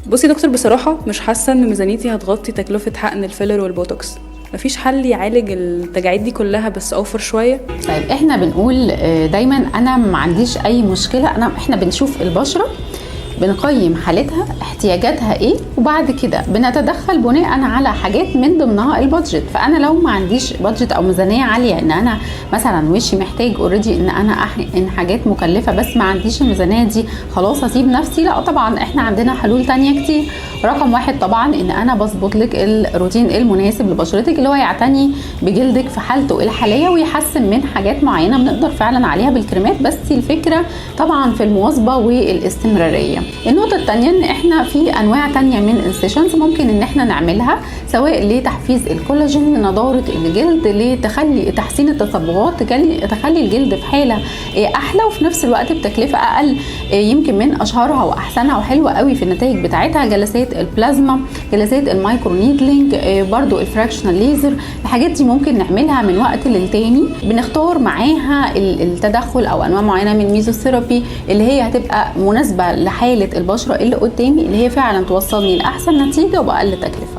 بصي دكتور، بصراحة مش حاسة ان ميزانيتي هتغطي تكلفة حقن الفيلر والبوتوكس. مفيش حل يعالج التجاعيد دي كلها بس اوفر شوية؟ طيب احنا بنقول دايما انا ما عنديش اي مشكلة، احنا بنشوف البشرة، بنقيم حالتها، احتياجاتها ايه، وبعد كده بنتدخل بناء على حاجات من ضمنها البادجت. فانا لو ما عنديش بادجت او ميزانيه عاليه ان انا مثلا وشي محتاج اوريدي ان انا احقن حاجات مكلفه بس ما عنديش الميزانيه دي، خلاص اسيب نفسي؟ لا طبعا، احنا عندنا حلول تانية كتير. رقم واحد طبعا ان انا بظبط لك الروتين المناسب لبشرتك اللي هو يعتني بجلدك في حالته الحاليه ويحسن من حاجات معينه بنقدر فعلا عليها بالكريمات، بس الفكره طبعا في المواظبه والاستمراريه. النقطة التانية ان احنا في انواع تانية من السيشنز ممكن ان احنا نعملها، سواء لتحفيز الكولاجين، لنضارة الجلد، لتخلي تحسين التصبغات، تخلي الجلد في حالة احلى وفي نفس الوقت بتكلفة اقل. يمكن من اشهرها واحسنها وحلوة قوي في النتائج بتاعتها جلسات البلازما، جلسات المايكرو نيدلينج، برضو الفراكشنال ليزر. الحاجات دي ممكن نعملها من وقت للتاني، بنختار معاها التدخل او انواع معينة من الميزوثيرابي اللي هي هتبقى مناسبة لحالة البشرة اللي قدامي، اللي هي فعلا توصلني لأحسن نتيجة وبأقل تكلفة.